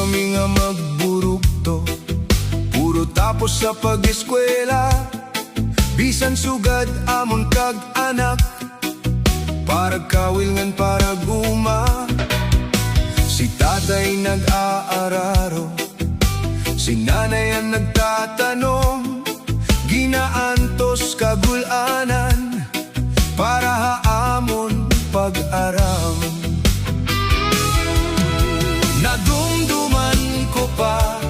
kami nga magburugto, puro tapos sa pag-eskwela. Bisan sugad amon kag anak, parag kawilngan parag uma. Si tatay nag-aararo, si nanay ang nagtatanong, ginaantos kagulanan para haamon pag-aram. Nadumduman ko pa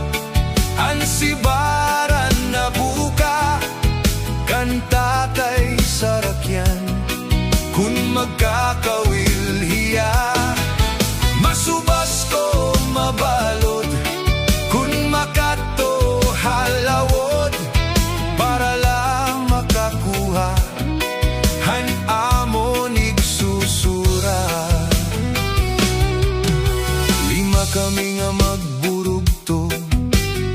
ang sibaran na buka, kan tatay sarakyan kun magkakawil hiya. Masubas ko mabalod kun makato halawod, para lang makakuha han amon igsusura. Lima kami nga magburugto,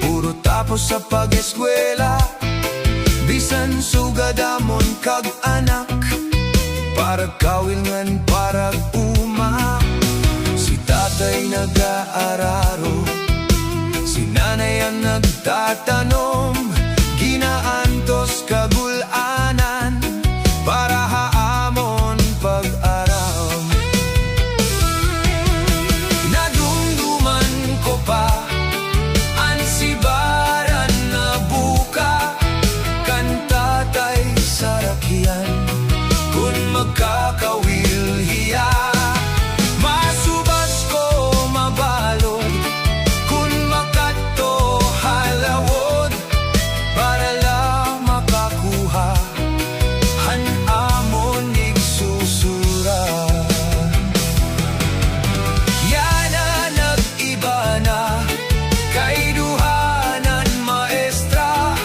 puro tapos sa pag-eskwela. Bisan sugad amon kag anak, parag kawilngan parag uma. Si tatay nag-aararo, si nanay ang nagtatanong, ginaantos kagulanan para haamon pag-aram. Nadumduman ko pa ang sibaran na buka, kan tatay sarakyan kun magkakawil hiya. Masubas ko mabalod kun makato halawod, para lang makakuha han amon igsusura. Yana nag-iba na kay duhanan maestra,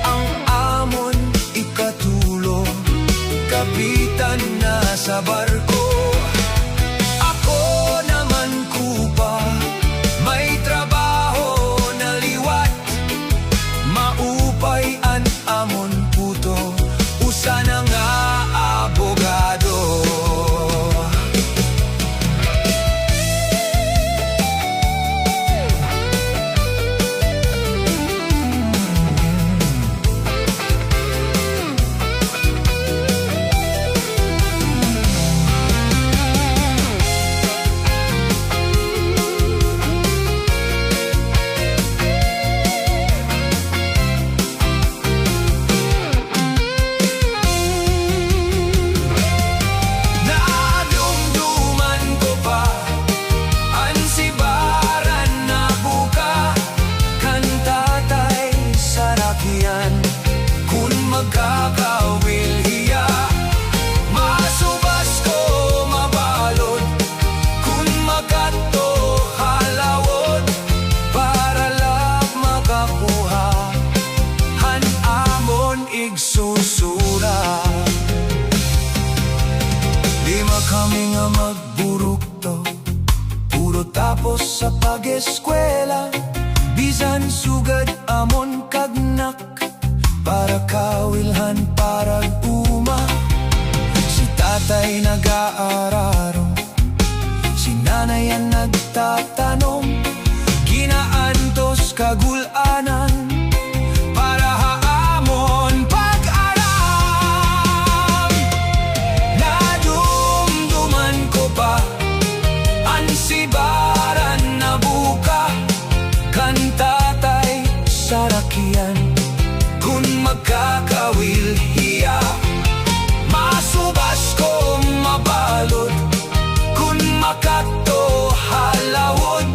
ang amon ikatulong kapitan na sa barko. Ako naman kupa, may trabaho na liwat, maupay an amon puto, usa na nga abogado. Kun magkakawil hiya. Masubas ko mabalod kun makato halawod, para lang makakuha han amon igsusura. Lima kami nga magburugto, puro tapos sa pag-eskwela. Bisan sugad amon kagnak, para kawilhan parag uma. Si tatay nag-aararo, si nanay ang nagtatanong, ginaantos kagulanan para haamon pag-aram. Nadumduman ko pa ang sibaran na buka, kan tatay sarakyan kun magkakawil hiya. Masubas ko mabalod kun makato halawod,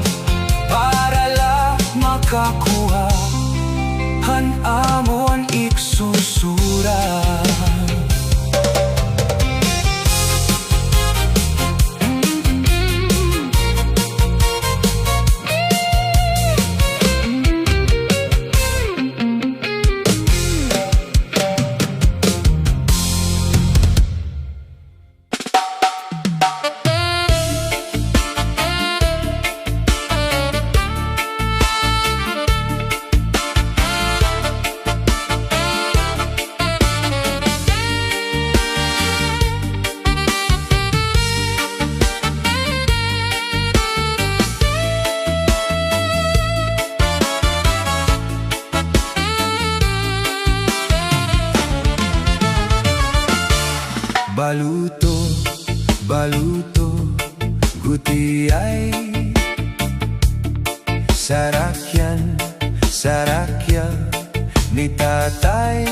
para lang makakuha Sarakyan, sarakya ni tatay.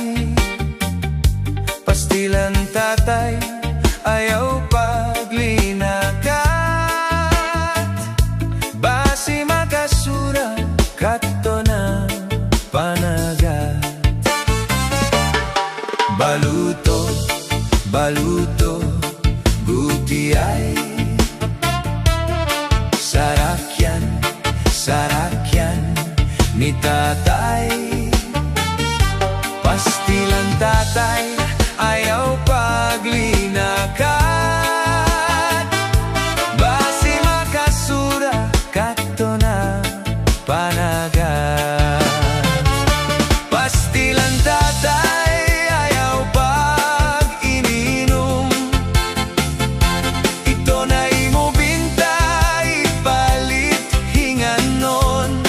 Pastilan tatay, ayaw paglinakat. Basi makasura, kato na panagat. Baluto, baluto, gutiay. Sarakyan, sarakyan ni tatay. Pastilan tatay, ayaw paglinakat. Basi makasura, kato na panagat. Pastilan tatay, ayaw pag-ininom. Ito na imo binta, ipalit hinganon.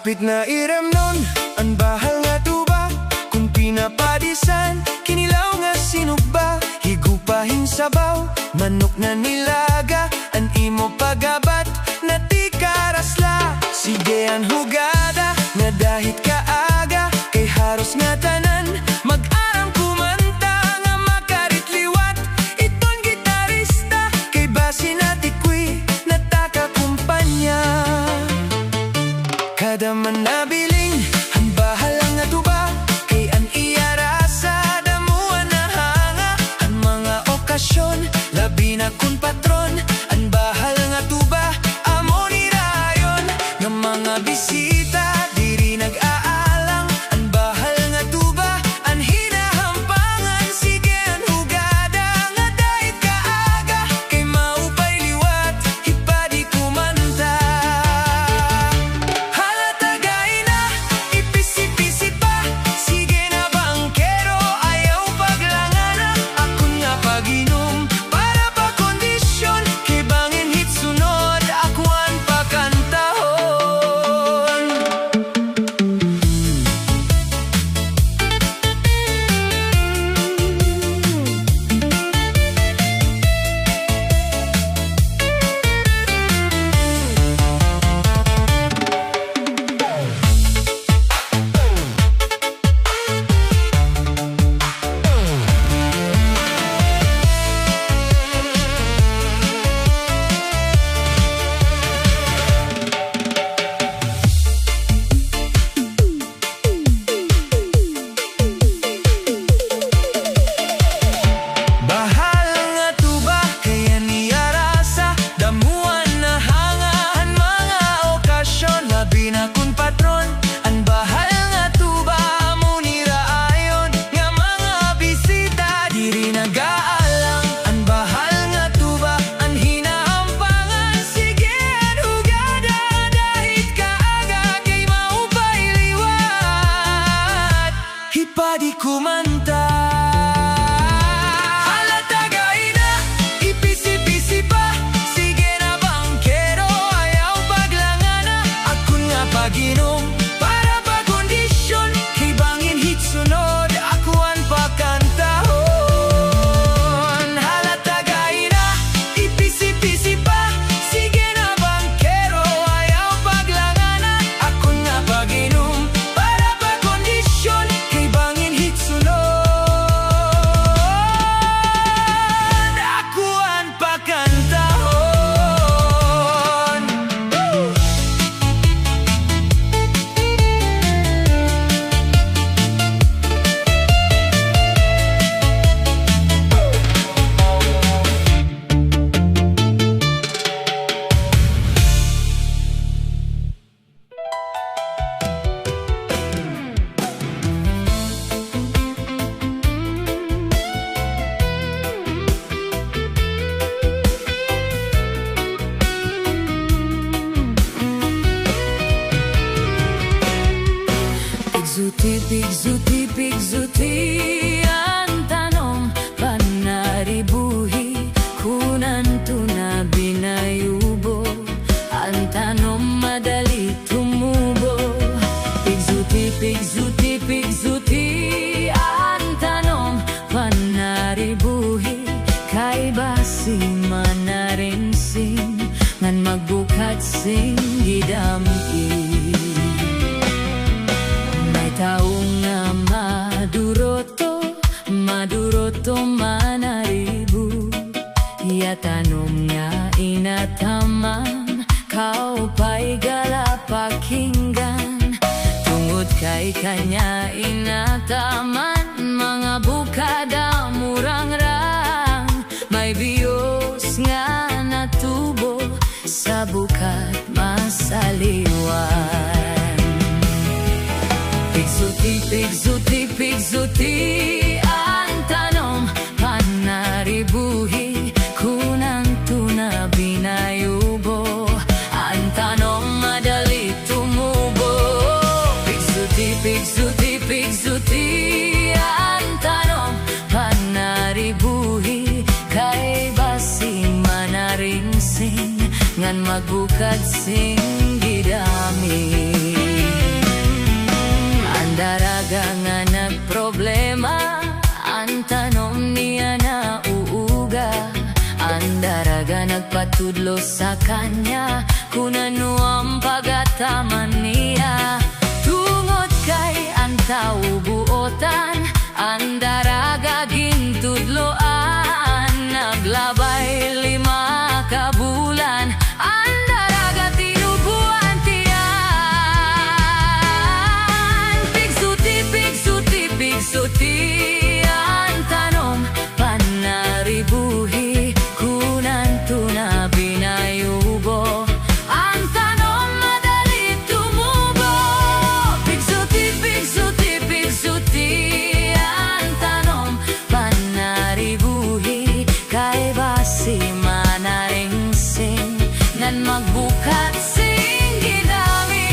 Hapit na iremnon, ang bahal nga tuba, kung pinapadisan, kinilaw nga sinugba, higupahin sabaw, manok na nilaga, an imo pagabat, na ti karasla. Sige ang hugada, nga dahit kaaga, kay haros nga tanan, mag-aram kumanta, nga makaritliwat, iton gitarista, kay basi na tikwi, natakakumpanya. Kada man nabiling, ang bahala nga tuba, kay an iyarasa, damuan na hanga, ang mga okasyon, labi na kun patron, ang bahal nga tuba, amo ni rayon, nga mga bisita, diri nag-aalang, ang bahal nga tuba, ang hinahampangan, sige ang hugada, nga dahit kaaga, kay maupay liwat, hipadi kumanta. Hipadi kumanta. Halatagay na, ipisi-pisi pa, sige na bangkero, ayaw paglangana, akun nga paginom, para pagkondisyon, hibangin hit sunod, akuan pakantahon. Halatagay na, ipisi-pisi pa, sige na bangkero, ayaw paglangana, akun nga paginom, para pagkondisyon, hibangin hit sunod, akuan pakantahon. Pigzuti, pigzuti, ang tanong, panaribuhi, kunan na binayubo, ang tanong madali tumubo. Pigzuti, pigzuti, pigzuti, ang tanong, panaribuhi, kay basi manarinsing, ngan magbukat sing gidami. Taong nga maduroto manaribu, yatanom nga inataman, kaupay gala pakinggan, tungod kay kanya inataman, mga bukada murang-rang, may biyos nga natubo, sa bukat masaliwan. Pigzuti, pigzuti, pigzuti, ang tanong, panaribuhi, kunang na binayubo, ang tanong madali tumubo. Pigzuti, pigzuti, pigzuti, ang tanong, panaribuhi, kay basi manaringsing, ngan magbukad sing gidami. daraga nga nagproblema, ang tanom niya na uuga. Ang daraga nagpatudlo sa kanya, kung ano ang pagataman niya. Tungod kay ang tao buotan, ang daraga gintudloan. Naglabay 5 ka bulan, ang daraga tinubuan tiyan. Pigsuti, pigsuti, pigsuti ang tanom, panaribuhi kunan tuna binayubo. Ang tanom madali tumubo. Pigsuti, pigsuti, pigsuti ang tanom, panaribuhi kay basi manaringsing nan magbukat sing gidami.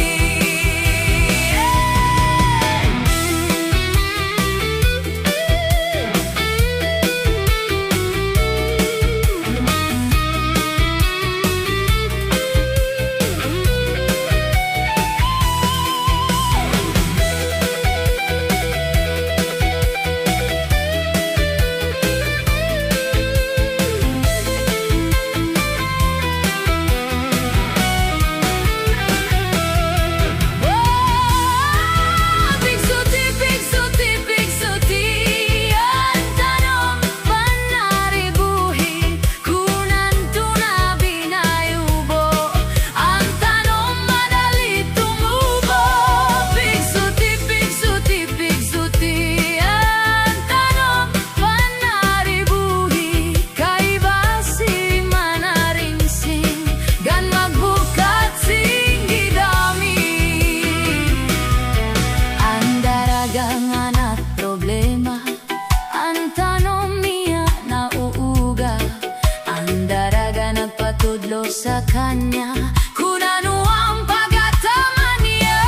Tudlo sa kanya, kung ano ang pagataman niya.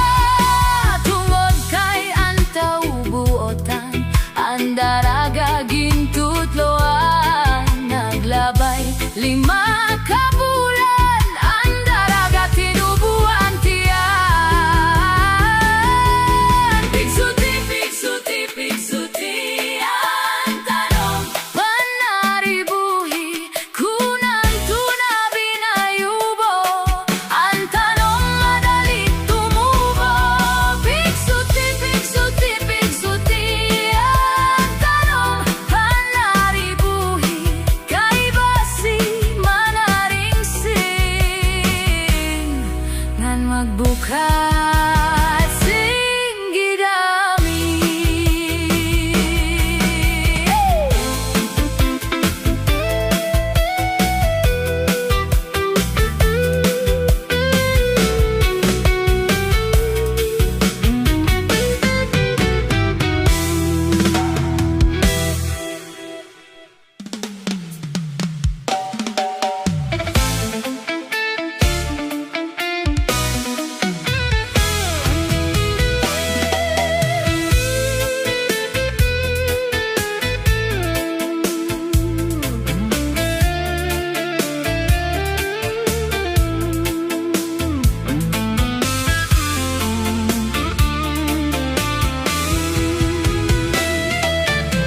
Tungod kay ang tao buotan, ang daraga gintudloan. Naglabay 5 ka bulan, ang daraga tinubuan tiyan. Pigsuti, pigsuti, pigsuti ang tanom, panaribuhi kunan tuna binayubo. Ang tanom madali tumubo. Pigsuti, pigsuti, pigsuti ang tanom, panaribuhi kay basi manaringsing ngan magbukat sing gidami.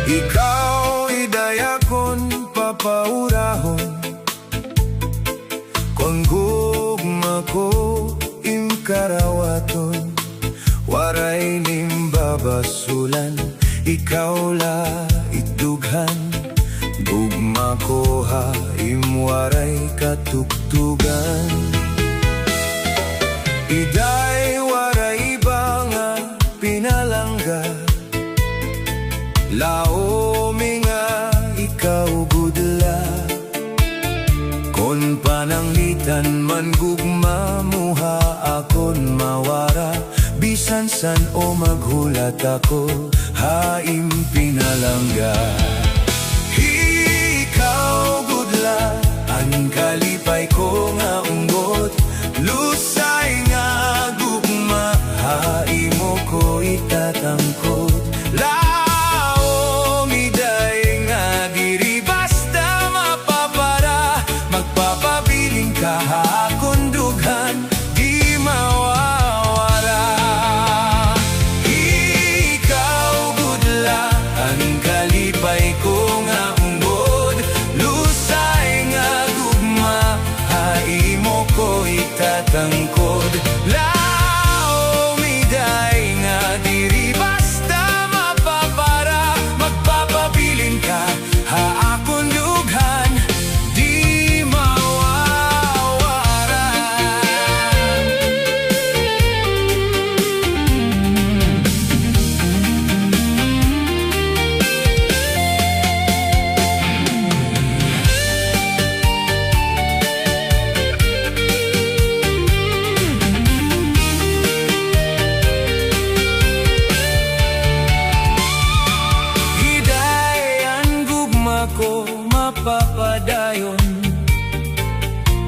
Ikaw idayakon papaurahon, kung gugma ko imkarawaton. Waray nimbabasulan, ikaw la itdughan. Gugma ko ha imwaray katugtugan. Iday waray ba nga pinalangga, laomi nga ikaw gudla. Kon pananglitan man gugma muha akon mawara. Bisan san o maghulat ako, haim pinalangga. Ikaw gudla, ang kalipay ko nga unggot. Lusay nga gugma, haimo ko itatangkot. Kahakon dughan, di mawawala. Ikaw ang kalipay ko nga ungod. Lusay nga gugma, haimo ko itatangkod. Lao miday nga diri basta mapapara, magpapabilin ka, haakon dughan, di mawawaran. Ko mapapadayon,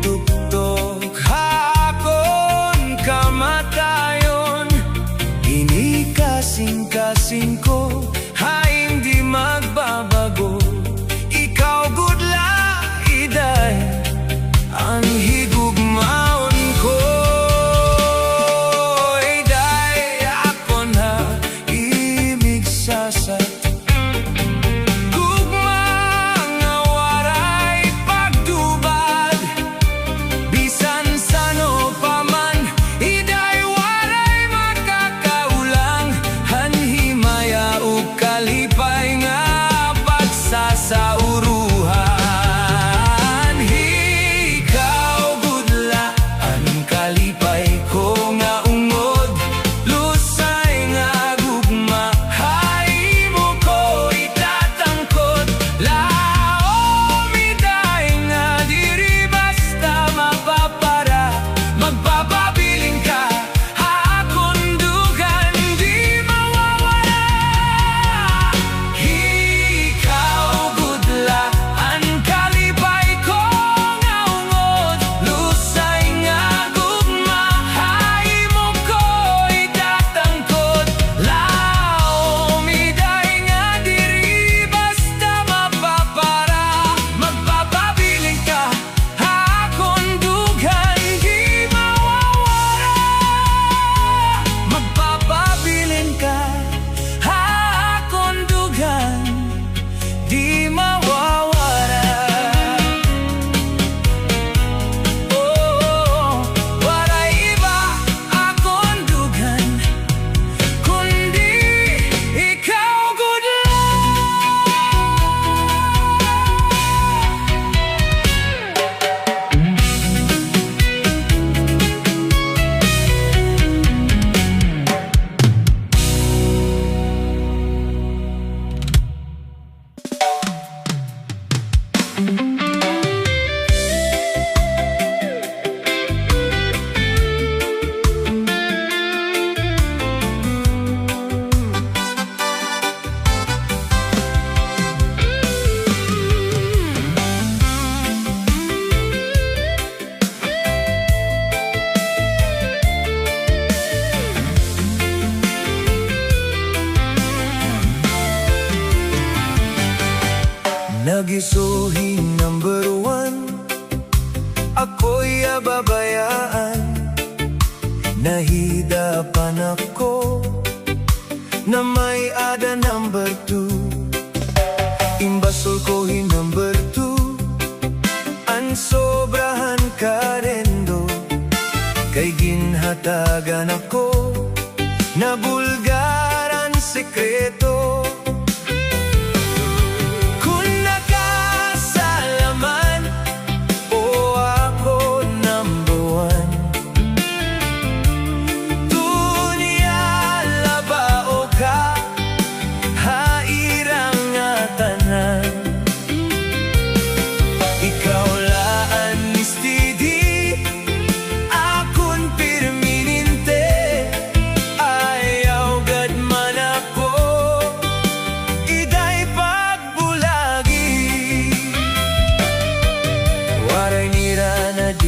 tuktok hakon kamatayon. Ini kasing-kasing ko, haing di magbabago. Ikaw gudla, iday, ang higugmaon ko. Iday, ako na imig sasat. Kalipay nga pagsasauruhan, ikaw gudla, ang kalipay ko nga ungod. Lusay nga gugma, haimo ko itatangkod. Lao miday nga diri basta mapapara, magpapabilin ka, haakon dugan, di mawawala. Di mawawala. Oh, waray iba akong dugan, kundi ikaw gudla. Nagisuhin number 1, ako'y ababayaan. Nahidapan ako na may ada number 2. Imbasol ko'y number 2, ang sobrahan karendo. Kay ginhatagan ako na bulgaran sekreto.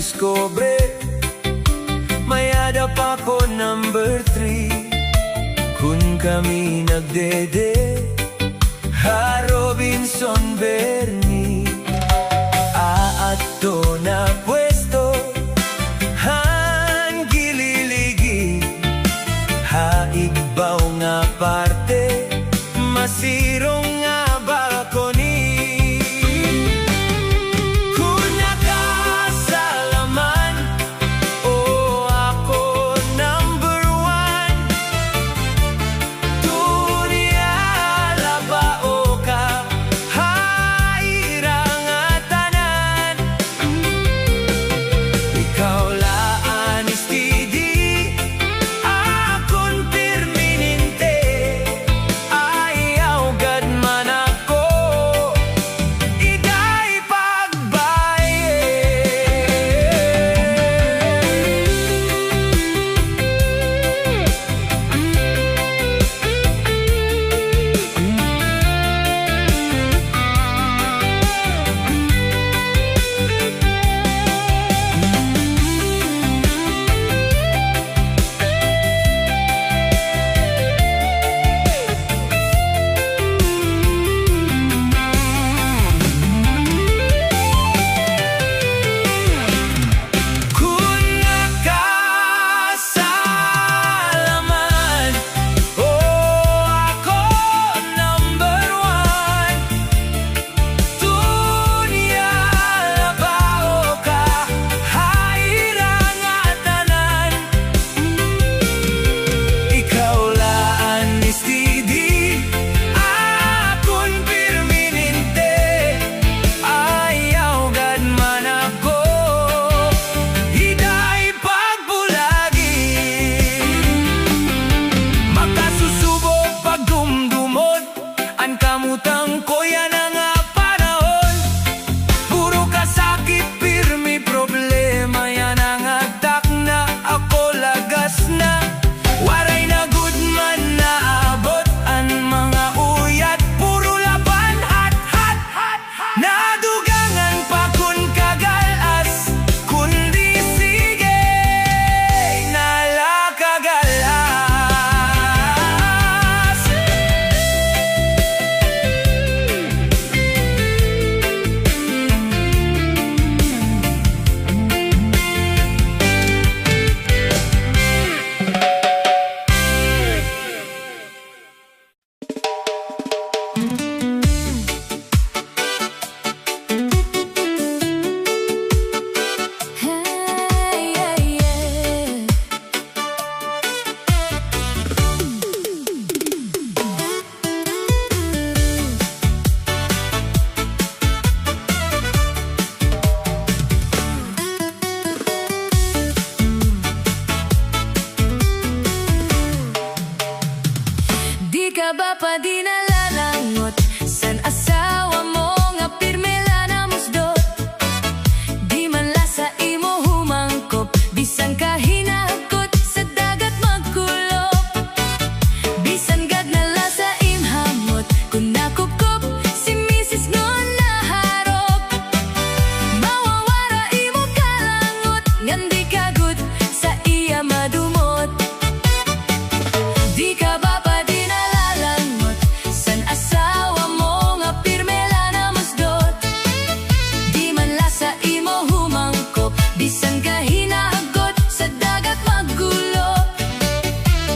Discover, mayadap ako number 3. Kung kami nagdede, ha Robinson Bernie, aato na pwesto, han gililigi, ha igbaw nga parte, masirong kamutang ko yan ang panahon. Puro kasakit, pirmi problema, yan ang agtak na ako lagas na. Waray na good man na abot ang mga uyat, puro laban hat hat hat hat. Nadugangan pa kun kagalas, kundi sige nalakagalas. Di ka ba pa di nalalangot san asawa mo nga pirmela na musdot? Di man la sa imo humangkop, bisan ka hinagkot sa dagat magkulop. Bisan gad na la sa imhamot, kung nakupkop si misis ngon naharop. Mawawara imo kalangot, ngan di kagut sa iya madumot. Di ka ba pa di nalalangot san asawa mo nga pirmela na musdot? Di man la sa imo humangkop, bisan ka hinagot sa dagat magulop.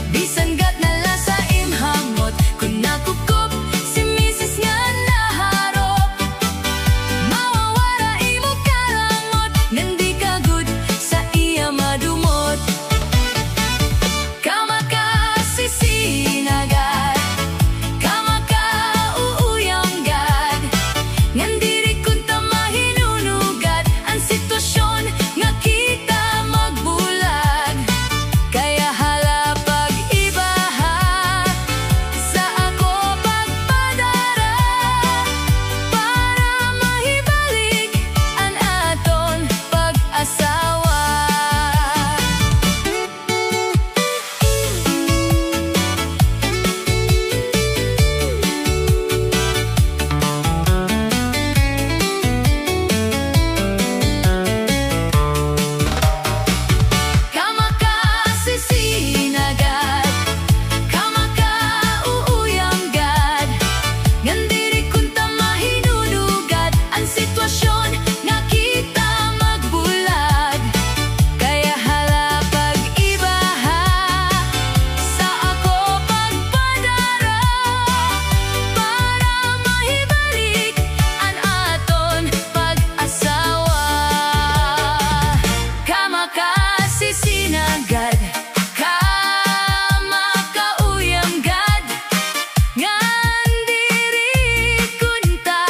Bisan gat na la sa imhamot, kung nakupkop si misis nga naharop. Mawawara imo kalangot, ngan di kagut sa iya madumot. Kama ka sisinagad, kama ka uuyamgad, ngan diri kunta mahinunugad ang sitwasyon nga kita magbulag. Kaya hala pag-ibaha sa ako pagpadara, para mahibalik ang aton pag-asawa. Kama ka sisinagad, kama ka uuyamgad, ngan diri kunta mahinunugad ang sitwasyon nga kita magbulag. Kaya hala pag-ibaha sa ako pagpadara, para mahibalik ang aton pag-asawa. Kama ka sisinagad, kama ka uyamgad, ngan diri kunta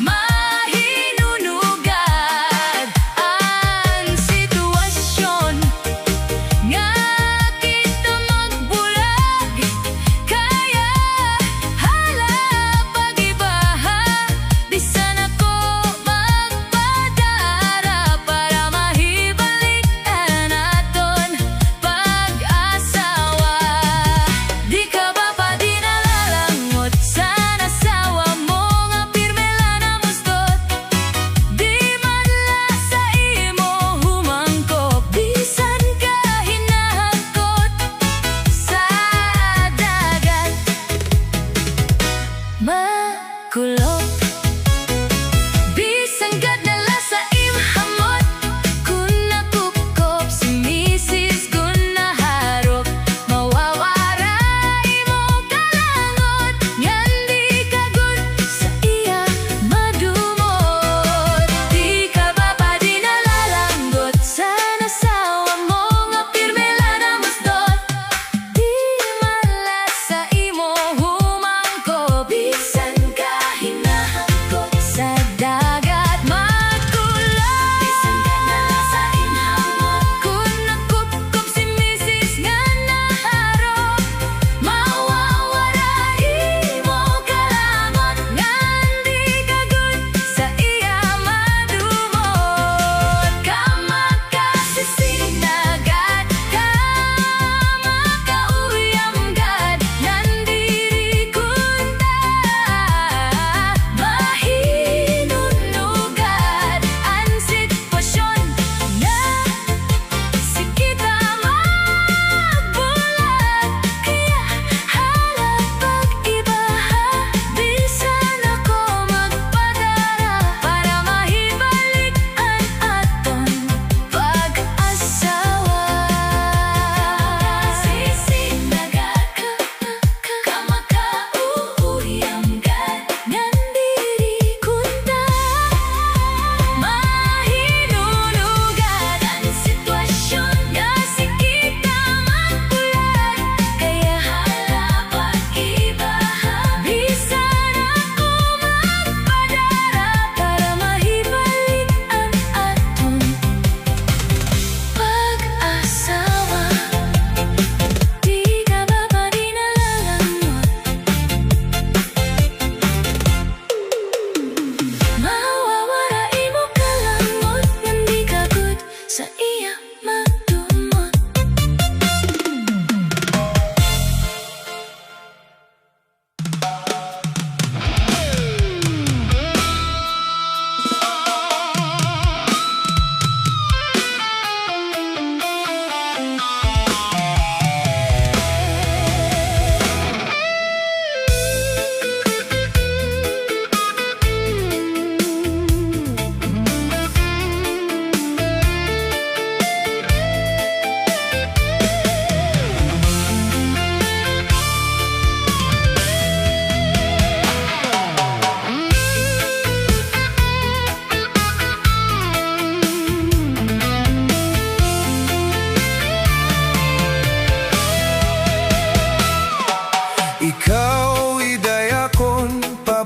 mahinunugad ang sitwasyon nga kita magbulag. Kaya hala pag-ibaha, bisan ako magpadara, para mahibalik ang aton pag-asawa. Di ka ba pa di nalalangot san asawa mo nga pirmela na musdot? Di man la sa imo humangkop, bisan ka hinahangkot sa dagat magkulop. Bisan gad na la sa imhamot, kung nakupkop si misis kung naharop. Mawawara imo kalangot, ngan di kagut sa iya madumot. Di ka ba pa di nalalangot san asawa mo nga pirmela na musdot? Di man la sa imo humangkop, bisan ka hinahangkot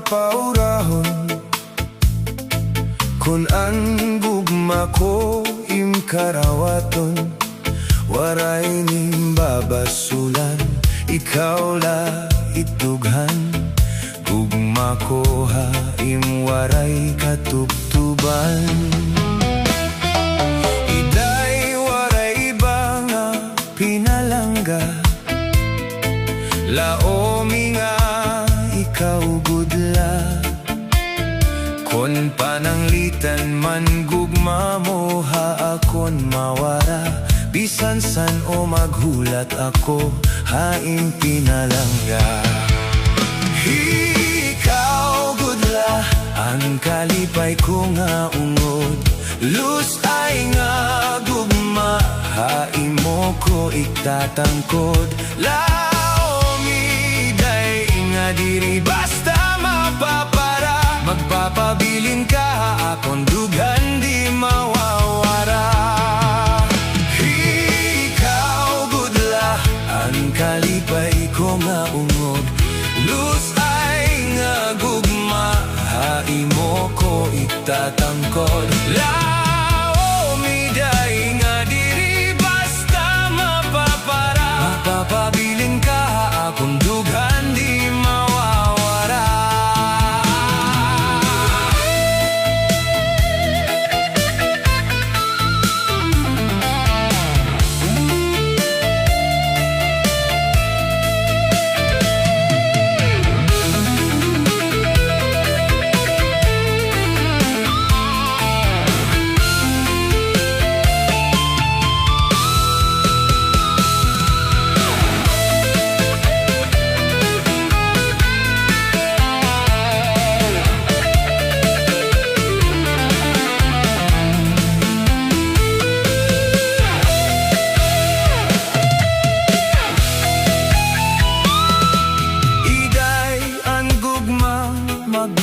paurahon kun ang gugma ko imkarawaton waray nimbabasulan ikaw la itughan gugma ko ha imwaray katubtuban iday waray ba nga pinalangga laomi nga ikaw gudla kon pananglitan man gugma mo ha akon mawara bisan san o maghulat ako haing pinalangga ikaw gudla ang kalipay ko nga ungod lus ay nga gugma haimo ko iktatangkod laomi day nga diri basta mapapara magpapabilin ka akong dugan di mawawara ikaw gudla ang kalipay ko nga ungod lus ay nga gugma haimo ko iktatangkod laomi day nga diri basta mapapara magpapabilin ka akong dugan di mawawara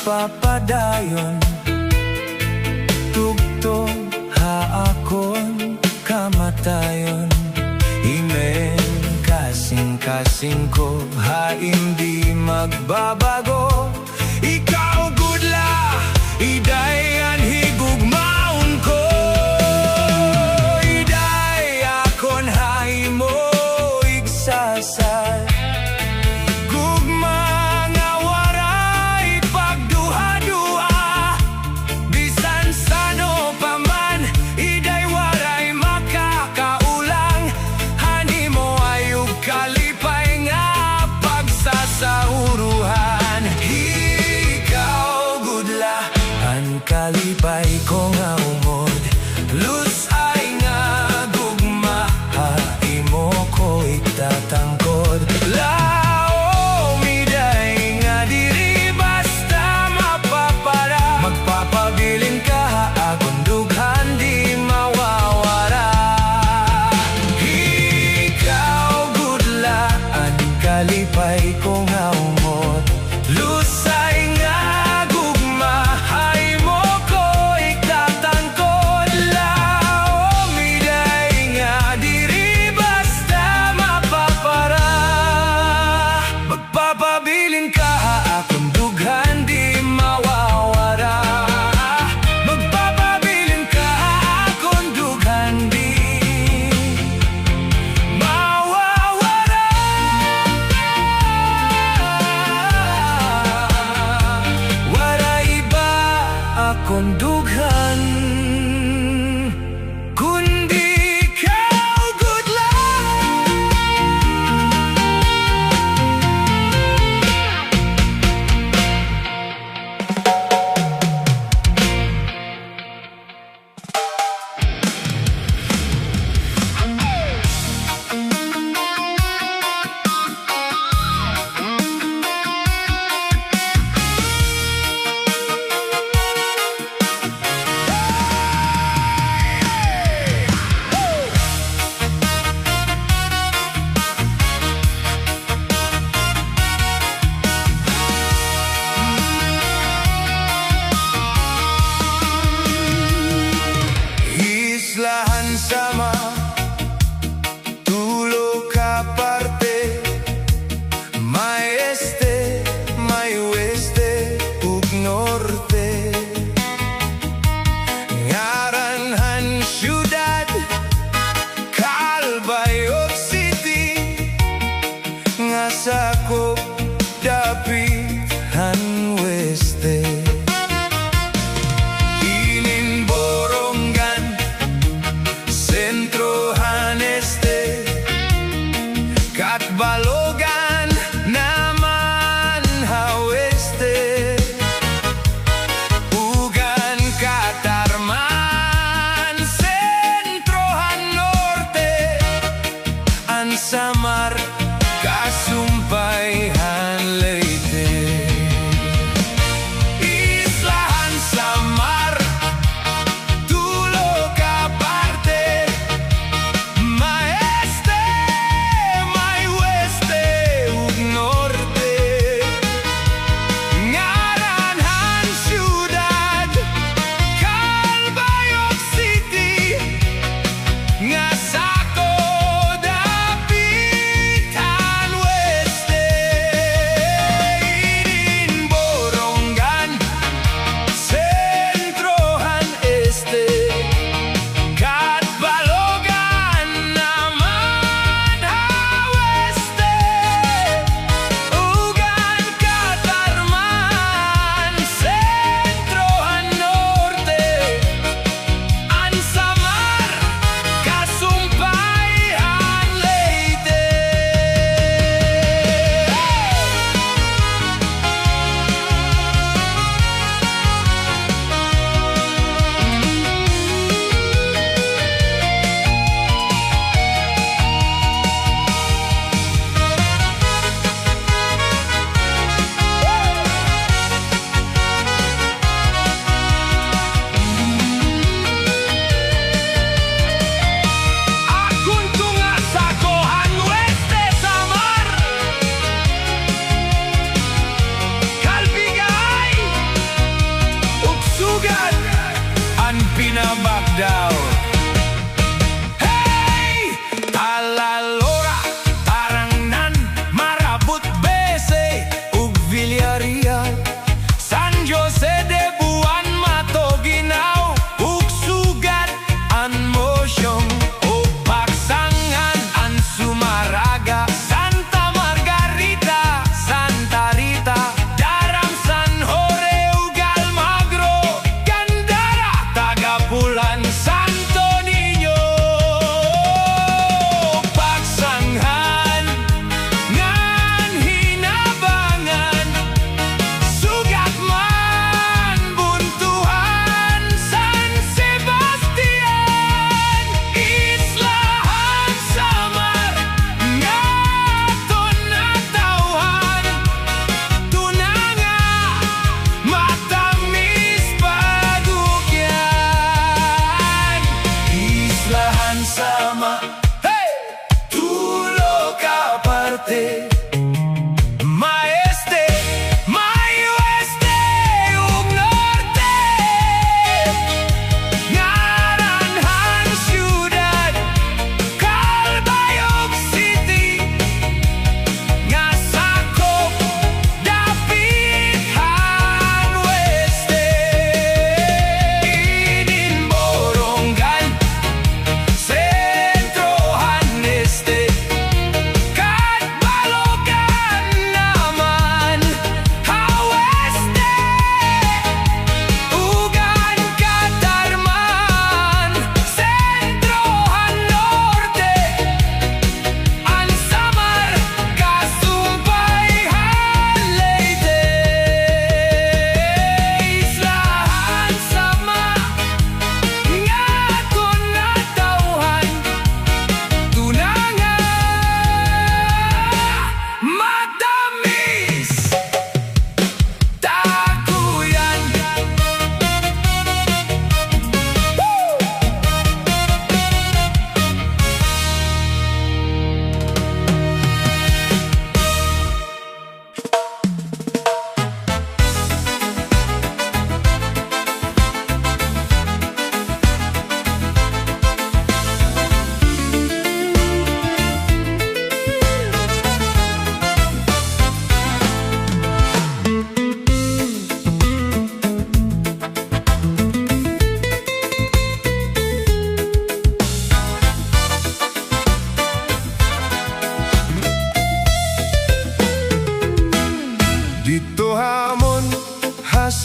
magpapadayon tugtog ha akon kamatayon imen kasing-kasing ko ha hindi magbabago ikaw gudla iday anhi gugmaon ko iday akon haimo igsasal kalipay ko nga umod lus ay nga gugma haimo ko iktatangkod laomi day nga diri basta mapapara magpapabilin ka akong dughan di mawawara ikaw gudla ang kalipay ko nga umod lus ay nga magpapabilin ka akong dughan di mawawara magpapabilin ka akong dughan di mawawara wala iba akong dughan kundi ikaw gudla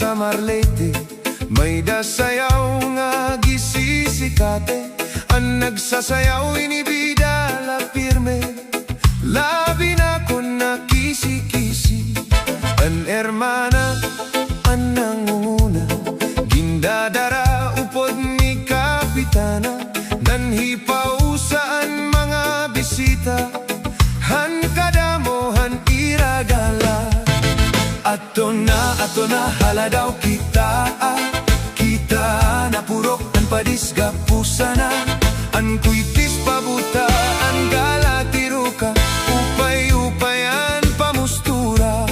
sa Marlete, may dasayaw nga gisisikate. Ang nagsasayaw inibida la pirme, labi na ko na kisi-kisi. An hermana, an nangunguna, gindadara upod ni kapitana. Nanhipausaan mga bisita, han kadamohan iragala. Ato na haladaw kita, kita na purok ang padisga pusana. An kuitis pabuta, an galatiruka, upay-upayan pamustura.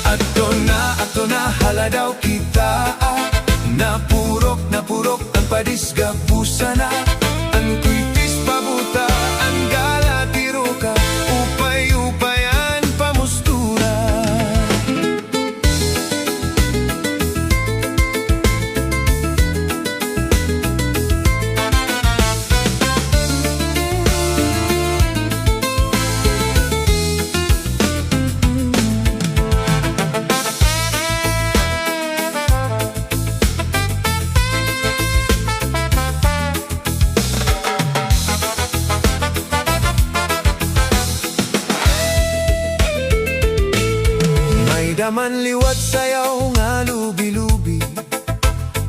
Ato na haladaw kita, na purok ang padisga pusana. An kuitis pabuta, an galatiruka, upay-upayan pamustura. Daman liwat sayaw nga lubi-lubi,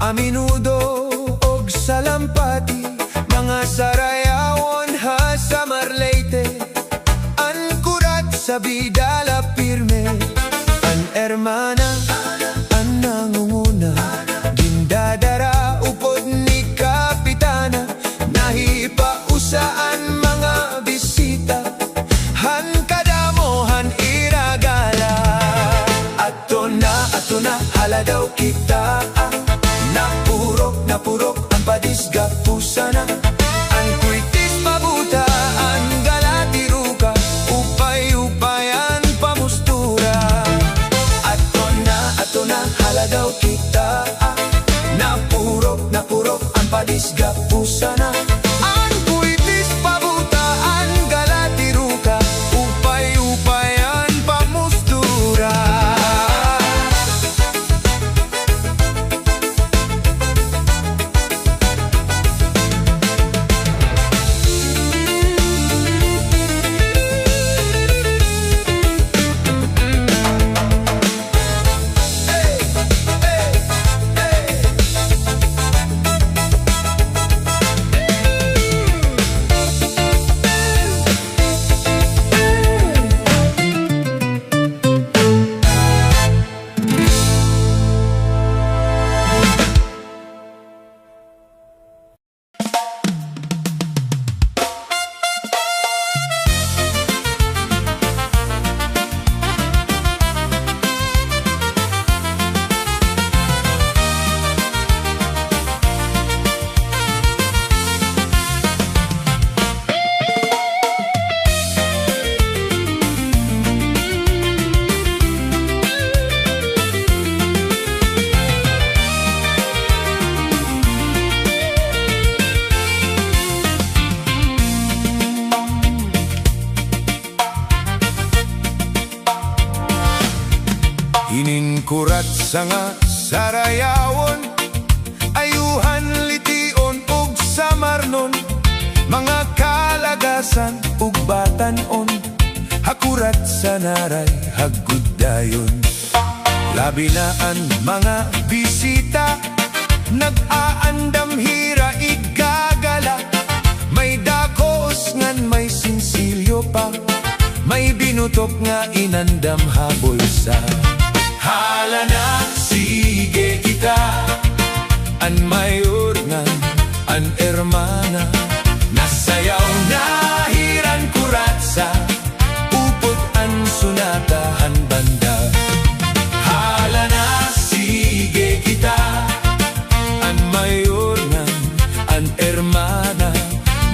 aminudo og salampati. Mga sarayawon ha sa Marlete, an kurat sa bidala pirme. An hermana, an nangunguna, gindadara upod ni kapitana. Nahipausaan mga bisita, han kadamohan iragala. Ato na haladaw kita, na purok ang padisga pusana. Ang kuitis pabuta, an galatiruka, upay-upayan pamustura. Ato na haladaw kita, na purok ang padisga pusana. Ang kuitis pabuta, an galatiruka, upay-upayan pamustura. Kurat sa nga sarayawon, ayuhan lition ug samarnon. Mga kalagasan ug batanon, hakurat sa naray haggudayon. Labi na ang mga bisita, nag-aandam hira igagala. May dakos ngan may sinsilyo pa, may binutok nga inandam habulsa. Hala na, sige kita, an mayor ngan, an hermana. Nasayaw na hiran kuratsa, upod an sunatahan banda. Hala na, sige kita, an mayor ngan, an hermana.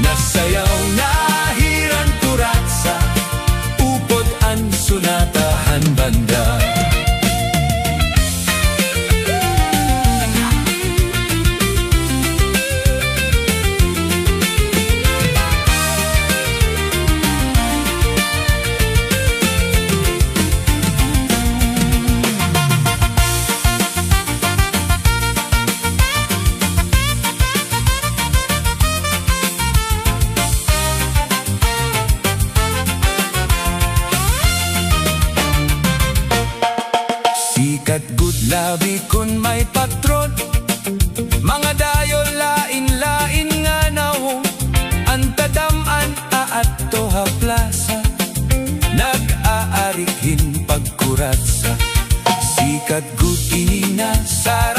Nasayaw na hiran kuratsa, upod an sunatahan banda. dayon may patron. Mga dayo lain-lain nga naong antadaman at toha plaza. Nag-aarikin pagkuratsa sikat gud ini na sa